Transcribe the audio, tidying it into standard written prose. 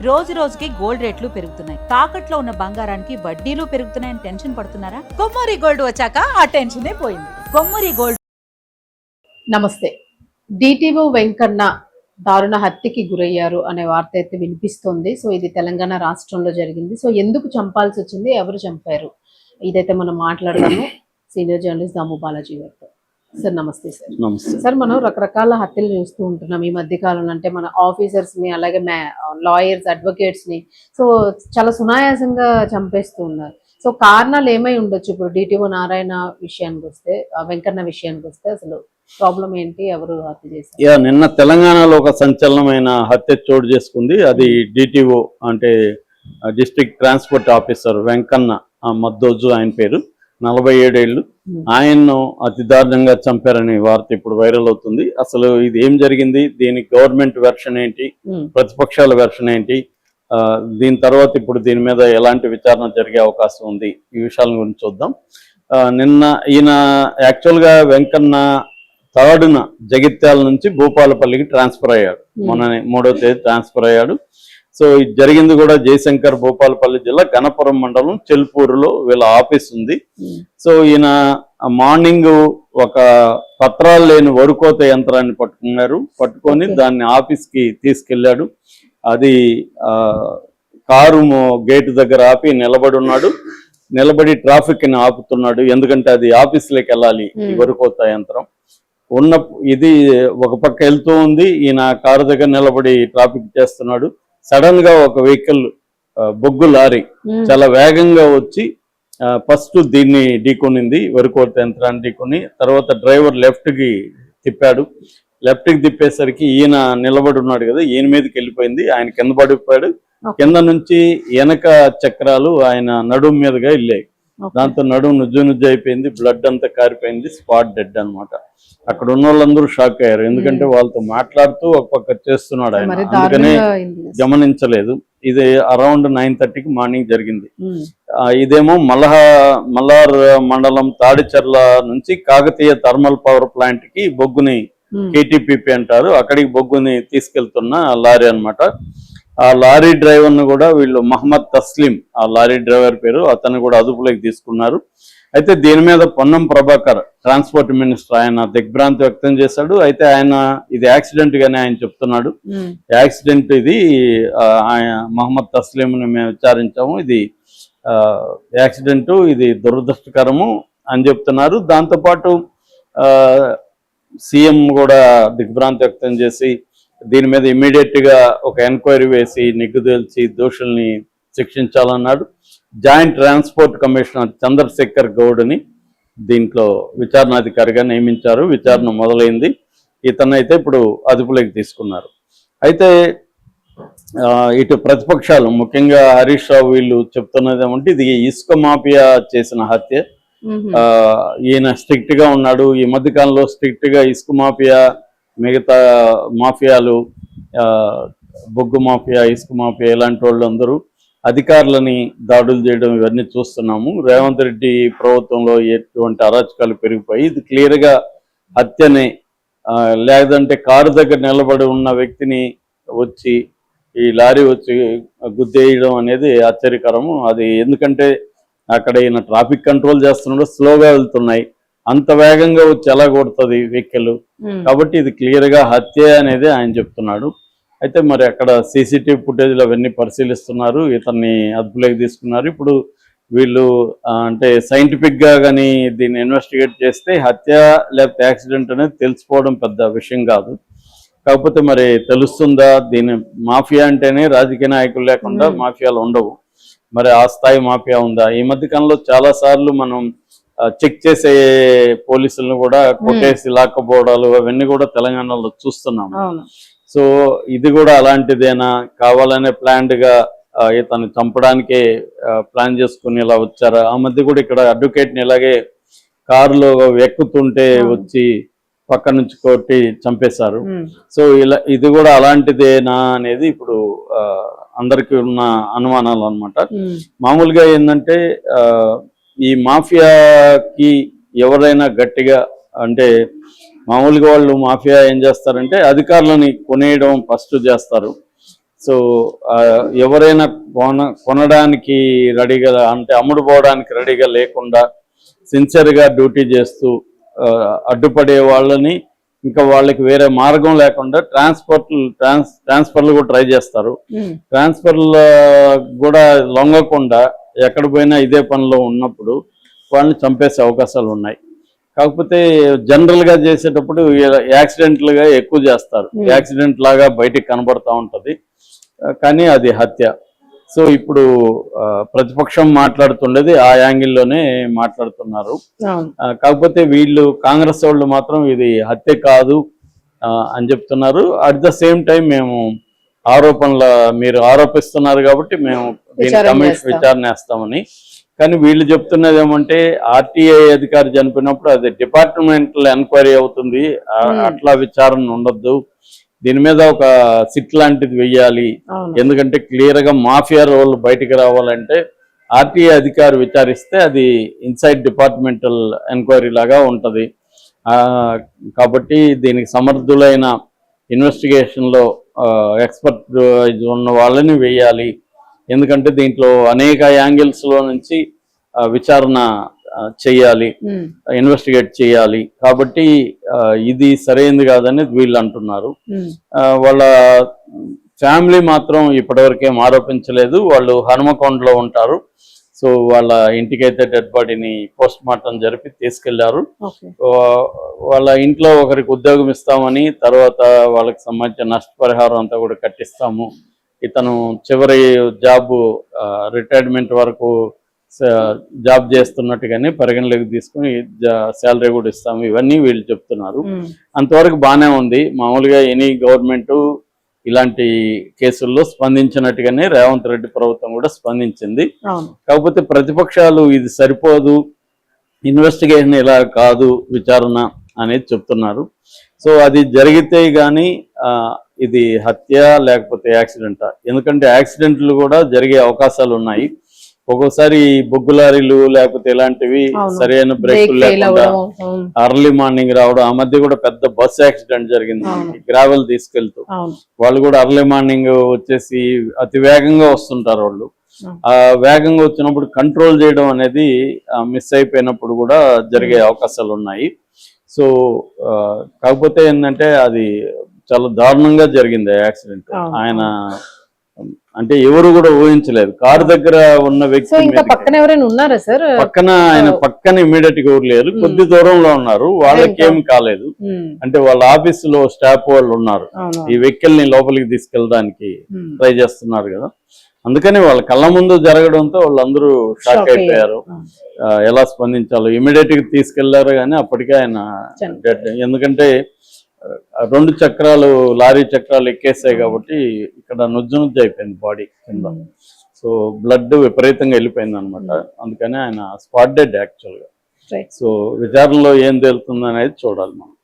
రోజు రోజుకి గోల్డ్ రేట్లు పెరుగుతున్నాయి. తాకట్లో ఉన్న బంగారానికి వడ్డీలు పెరుగుతున్నాయని టెన్షన్ పడుతున్నారా? కొమ్మూరి గోల్డ్ వచ్చాక ఆ టెన్షనే పోయింది. కొమ్మూరి గోల్డ్. నమస్తే. డిటిఓ వెంకన్న దారుణ హత్యకి గురయ్యారు అనే వార్త అయితే వినిపిస్తోంది. సో ఇది తెలంగాణ రాష్ట్రంలో జరిగింది. సో ఎందుకు చంపాల్సి వచ్చింది, ఎవరు చంపారు, ఇదైతే మనం మాట్లాడదాము సీనియర్ జర్నలిస్ట్ దాము బాలాజీ గారితో. సార్ నమస్తే. సార్ నమస్తే సార్, మనం రకరకాల హత్యలు చూస్తూ ఉంటున్నాం ఈ మధ్య కాలంలో. అంటే మన ఆఫీసర్స్ని, అలాగే లాయర్స్, అడ్వకేట్స్ని సో చాలా సునాయాసంగా చంపేస్తూ ఉన్నారు. సో కారణాలు ఏమై ఉండొచ్చు? ఇప్పుడు డిటిఓ నారాయణ విషయానికి వస్తే, వెంకన్న విషయానికి వస్తే అసలు ప్రాబ్లం ఏంటి, ఎవరు హత్య చేశారు? నిన్న తెలంగాణలో ఒక సంచలనమైన హత్య చోటు చేసుకుంది. అది డిటిఓ అంటే డిస్ట్రిక్ట్ ట్రాన్స్పోర్ట్ ఆఫీసర్ వెంకన్న మద్దోజు ఆయన పేరు, 47 ఏళ్ళు. ఆయన్ను అతి దారుణంగా చంపారని వార్త ఇప్పుడు వైరల్ అవుతుంది. అసలు ఇది ఏం జరిగింది, దీనికి గవర్నమెంట్ వెర్షన్ ఏంటి, ప్రతిపక్షాల వెర్షన్ ఏంటి, దీని తర్వాత ఇప్పుడు దీని మీద ఎలాంటి విచారణ జరిగే అవకాశం ఉంది, ఈ విషయాల గురించి చూద్దాం. నిన్న ఈయన యాక్చువల్గా వెంకన్న 3న జగిత్యాల నుంచి భూపాలపల్లికి ట్రాన్స్ఫర్ అయ్యాడు. మొన్న 3వ తేదీ ట్రాన్స్ఫర్ అయ్యాడు. సో ఇది జరిగింది కూడా జయశంకర్, భూపాలపల్లి జిల్లా గణపురం మండలం చెల్పూరులో వీళ్ళ ఆఫీస్ ఉంది. సో ఈయన మార్నింగ్ ఒక పత్రాలు లేని వరుకోత యంత్రాన్ని పట్టుకొని దాన్ని ఆఫీస్కి తీసుకెళ్లాడు. అది కారు గేటు దగ్గర ఆపి నిలబడి ఉన్నాడు. నిలబడి ట్రాఫిక్ ని ఆపుతున్నాడు, ఎందుకంటే అది ఆఫీస్లోకి వెళ్ళాలి ఈ వరుకోత యంత్రం. ఇది ఒక పక్క వెళ్తూ ఉంది, ఈయన కారు దగ్గర నిలబడి ట్రాఫిక్ చేస్తున్నాడు. సడన్ గా ఒక వెహికల్, బొగ్గు లారీ చాలా వేగంగా వచ్చి ఫస్ట్ దీన్ని ఢీకొనింది, వరికోత యంత్రాన్ని ఢీకొని. తర్వాత డ్రైవర్ లెఫ్ట్ కి తిప్పేసరికి ఈయన నిలబడి ఉన్నాడు కదా, ఈయన మీదకి వెళ్ళిపోయింది. ఆయన కింద పడిపోయాడు. కింద నుంచి వెనక చక్రాలు ఆయన నడుము మీదుగా వెళ్ళాయి. దాంతో నడుము నుజ్జు అయిపోయింది, బ్లడ్ అంతా కారిపోయింది, స్పాట్ డెడ్ అన్నమాట. అక్కడ ఉన్న వాళ్ళందరూ షాక్ అయ్యారు, ఎందుకంటే వాళ్ళతో మాట్లాడుతూ ఒక పక్క చేస్తున్నాడు ఆయన, అందుకనే గమనించలేదు. ఇది అరౌండ్ 9:30కి మార్నింగ్ జరిగింది. ఇదేమో మల్లార్ మండలం తాడిచెర్ల నుంచి కాకతీయ థర్మల్ పవర్ ప్లాంట్ కి బొగ్గుని, కేటీపీపీ అంటారు, అక్కడికి బొగ్గుని తీసుకెళ్తున్న లారీ అన్నమాట. ఆ లారీ డ్రైవర్ ను కూడా వీళ్ళు మహమ్మద్ తస్లీం, ఆ లారీ డ్రైవర్ పేరు, అతను కూడా అదుపులోకి తీసుకున్నారు. అయితే దీని మీద పొన్నం ప్రభాకర్ ట్రాన్స్పోర్ట్ మినిస్టర్ ఆయన దిగ్భ్రాంతి వ్యక్తం చేశాడు. అయితే ఆయన ఇది యాక్సిడెంట్ గానే ఆయన చెప్తున్నాడు. యాక్సిడెంట్ ఇది, మహమ్మద్ తస్లీంని మేము విచారించాము, ఇది యాక్సిడెంట్, ఇది దురదృష్టకరము అని చెప్తున్నారు. దాంతోపాటు సీఎం కూడా దిగ్భ్రాంతి వ్యక్తం చేసి దీని మీద ఇమ్మీడియట్ గా ఒక ఎంక్వైరీ వేసి నిగ్గు తేల్చి దోషుల్ని శిక్షించాలన్నాడు. జాయింట్ ట్రాన్స్పోర్ట్ కమిషనర్ చంద్రశేఖర్ గౌడ్ని దీంట్లో విచారణాధికారిగా నియమించారు. విచారణ మొదలైంది. ఇతనైతే ఇప్పుడు అదుపులోకి తీసుకున్నారు. అయితే ఇటు ప్రతిపక్షాలు, ముఖ్యంగా హరీష్ రావు, వీళ్ళు చెప్తున్నది ఏమంటే ఇది ఇసుక మాఫియా చేసిన హత్య. ఈయన స్ట్రిక్ట్ గా ఉన్నాడు. ఈ మధ్య కాలంలో స్ట్రిక్ట్ గా ఇసుక మాఫియా, మిగతా మాఫియాలు, బొగ్గు మాఫియా, ఇసుక మాఫియా, ఇలాంటి వాళ్ళు అందరూ అధికారులని దాడులు చేయడం ఇవన్నీ చూస్తున్నాము. రేవంత్ రెడ్డి ప్రభుత్వంలో ఎటువంటి అరాచకాలు పెరిగిపోయి ఇది క్లియర్ గా హత్యనే. లేదంటే కారు దగ్గర నిలబడి ఉన్న వ్యక్తిని వచ్చి ఈ లారీ వచ్చి గుద్దేయడం అనేది ఆశ్చర్యకరము. అది ఎందుకంటే అక్కడ ఈయన ట్రాఫిక్ కంట్రోల్ చేస్తున్నాడు, స్లోగా వెళ్తున్నాయి, అంత వేగంగా వచ్చి ఎలా కొడుతుంది వెహికల్, కాబట్టి ఇది క్లియర్ గా హత్య అనేది ఆయన చెప్తున్నాడు. అయితే మరి అక్కడ సీసీటీవీ ఫుటేజ్లు అవన్నీ పరిశీలిస్తున్నారు, ఇతన్ని అదుపులోకి తీసుకున్నారు. ఇప్పుడు వీళ్ళు అంటే సైంటిఫిక్ గా కానీ దీన్ని ఇన్వెస్టిగేట్ చేస్తే హత్య లేకపోతే యాక్సిడెంట్ అనేది తెలిసిపోవడం పెద్ద విషయం కాదు. కాకపోతే మరి తెలుస్తుందా, దీని మాఫియా అంటేనే రాజకీయ నాయకులు లేకుండా మాఫియాలు ఉండవు, మరి ఆ స్థాయి మాఫియా ఉందా? ఈ మధ్య కాలంలో చాలా సార్లు మనం చెక్ చేసే పోలీసులను కూడా కొట్టేసి లాక్కపోవడాలు అవన్నీ కూడా తెలంగాణలో చూస్తున్నాము. సో ఇది కూడా అలాంటిదేనా, కావాలనే ప్లాన్డ్ గా ఇతను చంపడానికే ప్లాన్ చేసుకుని ఇలా వచ్చారా? ఆ మధ్య కూడా ఇక్కడ అడ్వకేట్ని ఇలాగే కారులో ఎక్కుతుంటే వచ్చి పక్క నుంచి కొట్టి చంపేశారు. సో ఇది కూడా అలాంటిదేనా అనేది ఇప్పుడు అందరికీ ఉన్న అనుమానాలు అన్నమాట. మామూలుగా ఏంటంటే ఈ మాఫియాకి ఎవరైనా గట్టిగా, అంటే మామూలుగా వాళ్ళు మాఫియా ఏం చేస్తారంటే అధికారులని కొనేయడం ఫస్ట్ చేస్తారు. సో ఎవరైనా కొనడానికి రెడీగా, అంటే అమ్ముడు పోవడానికి రెడీగా లేకుండా సిన్సియర్గా డ్యూటీ చేస్తూ అడ్డుపడే వాళ్ళని, ఇంకా వాళ్ళకి వేరే మార్గం లేకుండా ట్రాన్స్ఫర్లు కూడా ట్రై చేస్తారు. ట్రాన్స్ఫర్లు కూడా లొంగకుండా ఎక్కడ పోయినా ఇదే పనిలో ఉన్నప్పుడు వాళ్ళని చంపేసే అవకాశాలు ఉన్నాయి. కాకపోతే జనరల్గా చేసేటప్పుడు యాక్సిడెంట్లుగా ఎక్కువ చేస్తారు. యాక్సిడెంట్ లాగా బయటికి కనబడతా ఉంటుంది, కానీ అది హత్య. సో ఇప్పుడు ప్రతిపక్షం మాట్లాడుతుండేది ఆ యాంగిల్లోనే మాట్లాడుతున్నారు. కాకపోతే వీళ్ళు కాంగ్రెస్ వాళ్ళు మాత్రం ఇది హత్య కాదు అని చెప్తున్నారు. అట్ ద సేమ్ టైం మేము మీరు ఆరోపిస్తున్నారు కాబట్టి మేము విచారణ వేస్తామని. కానీ వీళ్ళు చెప్తున్నది ఏమంటే ఆర్టీఐ అధికారి చనిపోయినప్పుడు అది డిపార్ట్మెంటల్ ఎంక్వైరీ అవుతుంది, అట్లా విచారణ ఉండొద్దు, దీని మీద ఒక సిట్ లాంటిది వెయ్యాలి. ఎందుకంటే క్లియర్ గా మాఫియా రోల్ బయటికి రావాలంటే ఆర్టీఐ అధికారి విచారిస్తే అది ఇన్సైడ్ డిపార్ట్మెంటల్ ఎంక్వైరీ లాగా ఉంటది. కాబట్టి దీనికి సమర్థులైన ఇన్వెస్టిగేషన్ లో ఎక్స్పర్ట్ ఉన్న వాళ్ళని వెయ్యాలి. ఎందుకంటే దీంట్లో అనేక యాంగిల్స్ లో నుంచి విచారణ చెయ్యాలి, ఇన్వెస్టిగేట్ చేయాలి. కాబట్టి ఇది సరైనది కాదని వీళ్ళు అంటున్నారు. వాళ్ళ ఫ్యామిలీ మాత్రం ఇప్పటివరకేం ఆరోపించలేదు. వాళ్ళు హనుమకొండలో ఉంటారు. సో వాళ్ళ ఇంటికైతే డెడ్ బాడీని పోస్ట్ మార్టం జరిపి తీసుకెళ్లారు. వాళ్ళ ఇంట్లో ఒకరికి ఉద్యోగం ఇస్తామని, తర్వాత వాళ్ళకి సంబంధించిన నష్టపరిహారం అంతా కూడా కట్టిస్తాము, ఇతను చివరి జాబ్ రిటైర్మెంట్ వరకు జాబ్ చేస్తున్నట్టుగానే పరిగణలోకి తీసుకుని శాలరీ కూడా ఇస్తాము, ఇవన్నీ వీళ్ళు చెప్తున్నారు. అంతవరకు బాగానే ఉంది. మామూలుగా ఎనీ గవర్నమెంట్ ఇలాంటి కేసుల్లో స్పందించినట్టుగానే రేవంత్ రెడ్డి ప్రభుత్వం కూడా స్పందించింది. కాకపోతే ప్రతిపక్షాలు ఇది సరిపోదు, ఇన్వెస్టిగేషన్ ఇలా కాదు విచారణ అనేది చెప్తున్నారు. సో అది జరిగితే గానీ ఇది హత్య లేకపోతే యాక్సిడెంటా? ఎందుకంటే యాక్సిడెంట్లు కూడా జరిగే అవకాశాలు ఉన్నాయి. ఒక్కోసారి బొగ్గు లారీలు లేకపోతే ఇలాంటివి సరైన బ్రేకులు లేకుండా అర్లీ మార్నింగ్ రావడం. ఆ మధ్య కూడా పెద్ద బస్ యాక్సిడెంట్ జరిగింది, గ్రావెల్ తీసుకెళ్తూ. వాళ్ళు కూడా అర్లీ మార్నింగ్ వచ్చేసి అతి వేగంగా వస్తుంటారు. వాళ్ళు ఆ వేగంగా వచ్చినప్పుడు కంట్రోల్ చేయడం అనేది మిస్ అయిపోయినప్పుడు కూడా జరిగే అవకాశాలు ఉన్నాయి. సో కాకపోతే ఏంటంటే అది చాలా దారుణంగా జరిగింది యాక్సిడెంట్. ఆయన అంటే ఎవరు కూడా ఊహించలేదు. కారు దగ్గర ఉన్న వ్యక్తి పక్కన ఆయన పక్కన ఇమీడియట్ గా ఎవరు లేరు, కొద్ది దూరంలో ఉన్నారు, వాళ్ళకి ఏం కాలేదు. అంటే వాళ్ళ ఆఫీసులో స్టాఫ్ వాళ్ళు ఉన్నారు, ఈ వెహికల్ ని లోపలికి తీసుకెళ్ళడానికి ట్రై చేస్తున్నారు కదా. అందుకని వాళ్ళ కళ్ళ ముందు జరగడంతో వాళ్ళందరూ షాక్ అయిపోయారు. ఎలా స్పందించాలో ఇమీడియట్ గా తీసుకెళ్లారు, కానీ అప్పటికే ఆయన డెడ్. ఎందుకంటే 2 చక్రాలు లారీ చక్రాలు ఎక్కేసాయి కాబట్టి ఇక్కడ నుజ్జు అయిపోయింది బాడీ కింద. సో బ్లడ్ విపరీతంగా వెళ్ళిపోయింది అనమాట. అందుకని ఆయన స్పాట్ డెడ్ యాక్చువల్ గా. సో విచారణలో ఏం తేలుతుంది అనేది చూడాలి మనం.